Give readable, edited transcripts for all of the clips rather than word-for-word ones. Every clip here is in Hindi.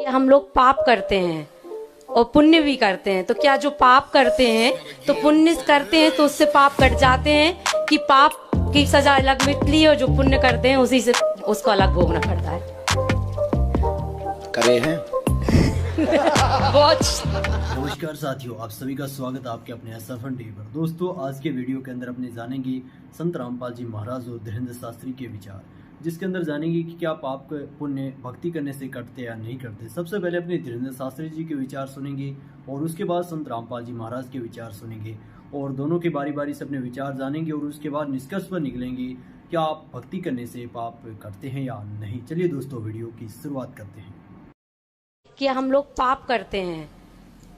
कि हम लोग पाप करते हैं और पुण्य भी करते हैं। तो क्या जो पाप करते हैं तो पुण्य करते हैं तो उससे पाप कट जाते हैं, कि पाप की सजा अलग मिलती है और जो पुण्य करते हैं उसी से उसको अलग भोगना पड़ता है। करे हैं बहुत नमस्कार साथियों, आप सभी का स्वागत है आपके अपने एसएफएन टीवी पर। दोस्तों, आज के वीडियो के अंदर अपने जानेंगे संत रामपाल जी महाराज और धीरेन्द्र शास्त्री के विचार, जिसके अंदर जानेंगे कि क्या पाप पुण्य भक्ति करने से कटते या नहीं करते। सबसे पहले अपने धीरेन्द्र शास्त्री जी के विचार सुनेंगे और उसके बाद संत रामपाल जी महाराज के विचार सुनेंगे और दोनों के बारी बारी से अपने विचार जानेंगे और उसके बाद निष्कर्ष पर निकलेंगे क्या आप भक्ति करने से पाप करते हैं या नहीं। चलिए दोस्तों, वीडियो की शुरुआत करते हैं। कि हम लोग पाप करते हैं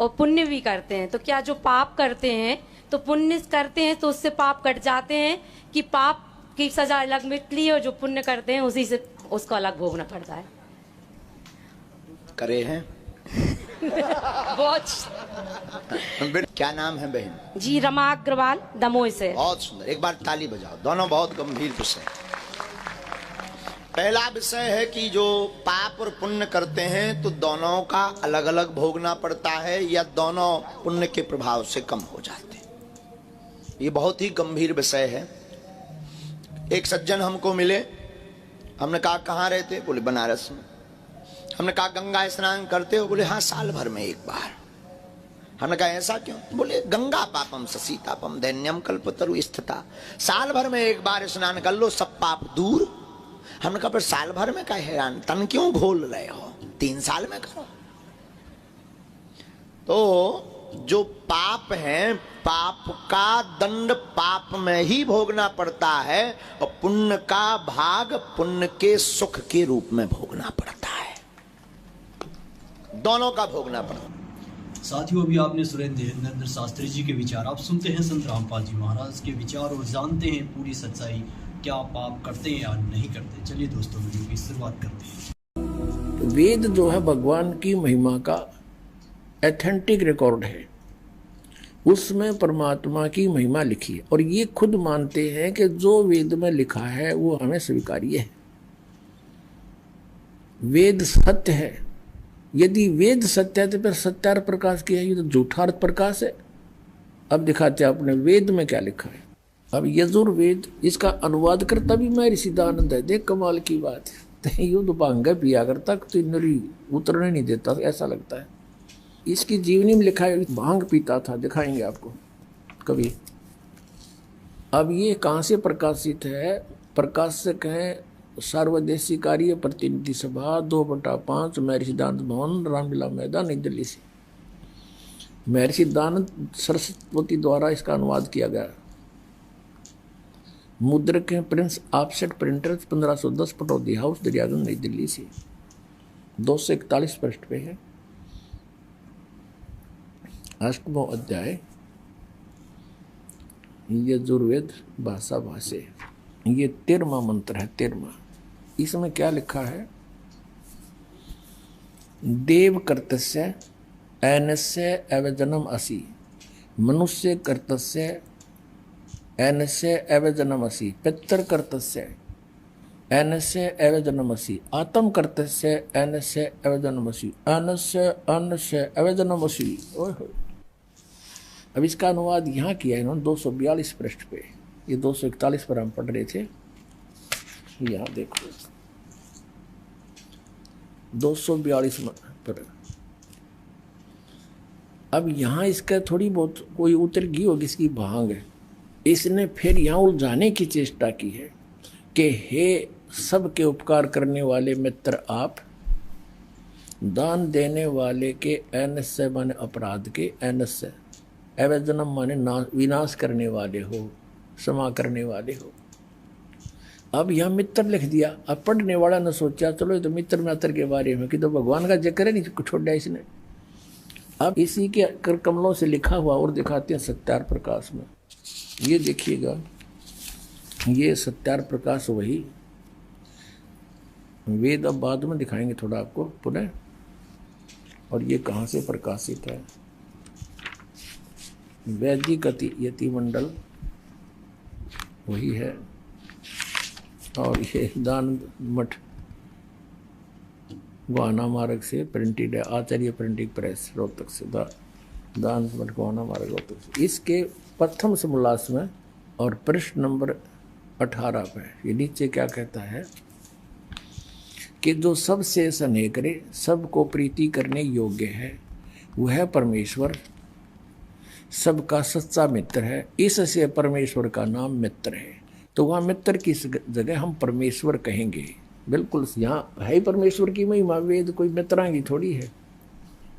और पुण्य भी करते हैं। तो क्या जो पाप करते हैं तो पुण्य करते हैं तो उससे पाप कट जाते हैं, कि पाप की सजा अलग मिलती है और जो पुण्य करते हैं उसी से उसको अलग भोगना पड़ता है। करे हैं बहुत क्या नाम है बहन? जी, रमा अग्रवाल, दमोह से। बहुत सुंदर, एक बार ताली बजाओ। दोनों बहुत गंभीर विषय। पहला विषय है कि जो पाप और पुण्य करते हैं तो दोनों का अलग अलग भोगना पड़ता है या दोनों पुण्य के प्रभाव से कम हो जाते हैं। ये बहुत ही गंभीर विषय है। एक सज्जन हमको मिले, हमने कहा कहाँ रहते? बोले बनारस में। हमने कहा गंगा स्नान करते हो? बोले हाँ, साल भर में एक बार। हमने कहा ऐसा क्यों? बोले गंगा पापम ससीतापम दैन्यम कल्पतरु स्थिता। साल भर में एक बार स्नान कर लो, सब पाप दूर। हमने कहा पर साल भर में क्या हैरान, तन क्यों घोल रहे हो? 3 साल में करो। तो जो पाप है, पाप का दंड पाप में ही भोगना पड़ता है और पुण्य का भाग पुण्य के सुख के रूप में भोगना पड़ता है। दोनों का भोगना पड़ता है। साथियों, अभी आपने सुने धीरेन्द्र शास्त्री जी के विचार। आप सुनते हैं संत रामपाल जी महाराज के विचार और जानते हैं पूरी सच्चाई, क्या पाप करते हैं या नहीं करते। चलिए दोस्तों, वीडियो की शुरुआत करते हैं। वेद जो है भगवान की महिमा का एथेंटिक रिकॉर्ड है, उसमें परमात्मा की महिमा लिखी है और ये खुद मानते हैं कि जो वेद में लिखा है वो हमें स्वीकार्य है। वेद सत्य है। यदि वेद सत्य है तो फिर सत्यार्थ प्रकाश की है, ये तो झूठार्थ प्रकाश है। अब दिखाते हैं आपने वेद में क्या लिखा है। अब यजुर्वेद, इसका अनुवाद करता भी मैं ऋषिदानंद है। देख कमाल की बात है। यूं तो भांगा पिया करता तो नरी उतरने नहीं देता, ऐसा लगता है। इसकी जीवनी में लिखा है भांग पीता था, दिखाएंगे आपको कभी। अब ये कहाँ से प्रकाशित है? प्रकाशक है सार्वदेशी कार्य प्रतिनिधि सभा 2/5 महर्षि दानंद भवन, रामलीला मैदान, नई दिल्ली से। महर्षि दानंद सरस्वती द्वारा इसका अनुवाद किया गया। मुद्रक हैं Prince offset printers, 1510, Pataudi house, Daryaganj, नई दिल्ली से। 241 पृष्ठ पे है। 8वां अध्याय यजुर्वेद भाषा भाष्य। ये 13वां मंत्र है। 13वां। इसमें क्या लिखा है? देव कर्तस्य ऐनस्य अवजनम असि, मनुष्य कर्तस्य ऐनस्य अवजनमसि, पितर कर्तस्य ऐनस्य अवजनमसि, आत्म कर्तस्य ऐनस्य अवजनमसि, अन्नस्य अन्नस्य अवजनमसि। अब इसका अनुवाद यहाँ किया इन्होंने 242 पृष्ठ पे। ये 241 पर हम पढ़ रहे थे। यहाँ देखो 242 पर। अब यहाँ इसका थोड़ी बहुत कोई उतर गई होगी इसकी भांग है। इसने फिर यहाँ उलझाने की चेष्टा की है कि हे सबके उपकार करने वाले मित्र, आप दान देने वाले के ऐनस्य माने अपराध के, ऐनस्य अवजनम माने विनाश करने वाले हो, क्षमा करने वाले हो। अब यहाँ मित्र लिख दिया। अब पढ़ने वाला ने सोचा चलो ये तो मित्र मित्र के बारे में, कि तो भगवान का जिक्र है, नहीं छोड़ा इसने। अब इसी के कर कमलों से लिखा हुआ और दिखाते हैं सत्यार्थ प्रकाश में। ये देखिएगा, ये सत्यार्थ प्रकाश वही वेद। अब बाद में दिखाएंगे थोड़ा आपको पुनः। और ये कहाँ से प्रकाशित है? वैदिक यति मंडल वही है। और ये दान मठ गोहाना मार्ग से प्रिंटेड है, आचार्य प्रिंटिंग प्रेस रोहतक से, दान गोहाना मार्ग रोहतक से। इसके प्रथम समोल्लास में और पृष्ठ नंबर 18 पे ये नीचे क्या कहता है कि जो सबसे स्नेह करे, सबको प्रीति करने योग्य है, वह परमेश्वर सबका सच्चा मित्र है। इससे परमेश्वर का नाम मित्र है। तो वहाँ मित्र की जगह हम परमेश्वर कहेंगे। बिल्कुल यहाँ है ही परमेश्वर की महिमा, वेद कोई मित्रांगी थोड़ी है।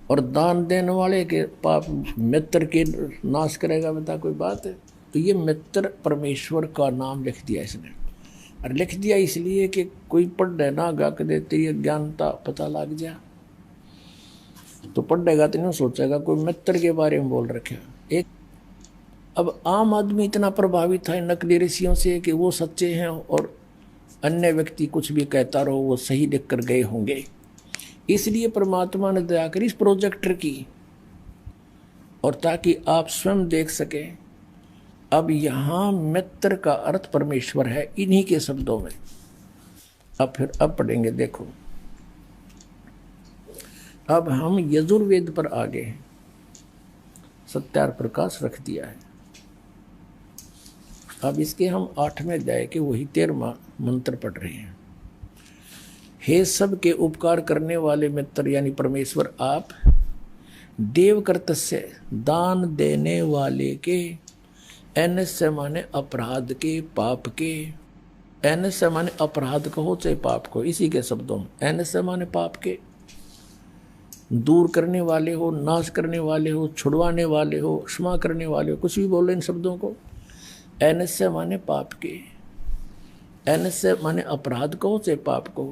और दान देने वाले के पाप मित्र के नाश करेगा, बता कोई बात है? तो ये मित्र परमेश्वर का नाम लिख दिया इसने, और लिख दिया इसलिए कि कोई पढ़े ना गा के देते ये ज्ञानता पता लग जा, तो पढ़ेगा तो नहीं सोचेगा कोई मित्र के बारे में बोल रखे एक। अब आम आदमी इतना प्रभावित है नकली ऋषियों से कि वो सच्चे हैं और अन्य व्यक्ति कुछ भी कहता रहो वो सही लिख कर गए होंगे। इसलिए परमात्मा ने दया करी इस प्रोजेक्टर की, और ताकि आप स्वयं देख सके। अब यहाँ मित्र का अर्थ परमेश्वर है इन्हीं के शब्दों में। अब पढ़ेंगे, देखो अब हम यजुर्वेद पर आ गए हैं। सत्यार प्रकाश रख दिया है। अब इसके हम 8वें अध्याय के वही 13वां मंत्र पढ़ रहे हैं। हे सब के उपकार करने वाले मित्र यानी परमेश्वर, आप देव कर्तस्य दान देने वाले के, एनस्य माने अपराध के, पाप के, एनस्य माने अपराध कहो चाहे पाप को, इसी के शब्दों में एनस्य माने पाप के, दूर करने वाले हो, नाश करने वाले हो, छुड़वाने वाले हो, क्षमा करने वाले हो, कुछ भी बोलो इन शब्दों को। एनस्य माने पाप के, एनस्य माने अपराध कहो चाहे पाप को,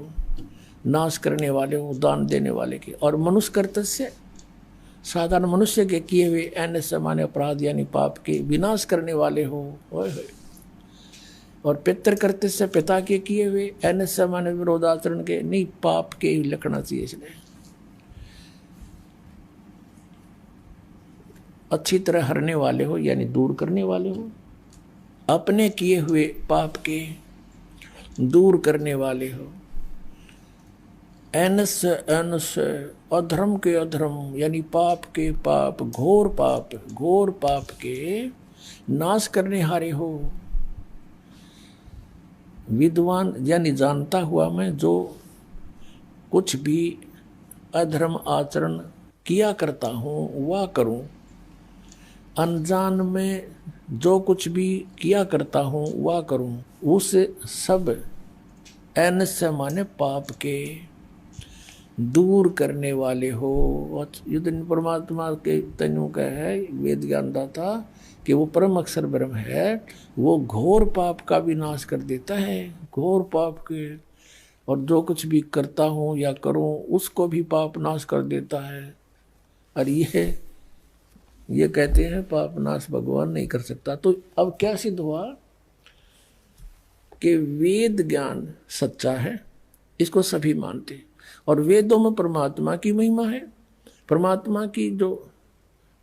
नाश करने वाले हो, दान देने वाले के, और मनुष्य कर्तस्य साधारण मनुष्य के किए हुए, एनस्य माने अपराध यानी पाप के विनाश करने वाले हो। और पितृ कर्तस्य पिता के किए हुए, एनस्य माने विरोधाचरण के, नहीं पाप के ही लिखना चाहिए इसने। अच्छी तरह हरने वाले हो यानी दूर करने वाले हो, अपने किए हुए पाप के दूर करने वाले हो। एनस अधर्म के अधर्म यानी पाप के पाप, घोर पाप के नाश करने हारे हो। विद्वान यानी जानता हुआ मैं जो कुछ भी अधर्म आचरण किया करता हूँ वह करूँ, अनजान में जो कुछ भी किया करता हूँ वह करूँ, उस सब एनस्य माने पाप के दूर करने वाले हो। युद्ध परमात्मा के तनु का है वेद ज्ञान दाता कि वो परम अक्षर ब्रह्म है, वो घोर पाप का भी नाश कर देता है, घोर पाप के, और जो कुछ भी करता हूँ या करूँ उसको भी पाप नाश कर देता है। और ये कहते हैं पाप नाश भगवान नहीं कर सकता। तो अब क्या सिद्ध हुआ कि वेद ज्ञान सच्चा है, इसको सभी मानते हैं, और वेदों में परमात्मा की महिमा है, परमात्मा की जो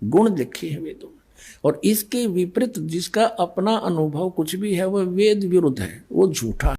गुण लिखे हैं वेदों में, और इसके विपरीत जिसका अपना अनुभव कुछ भी है वह वेद विरुद्ध है, वो झूठा है।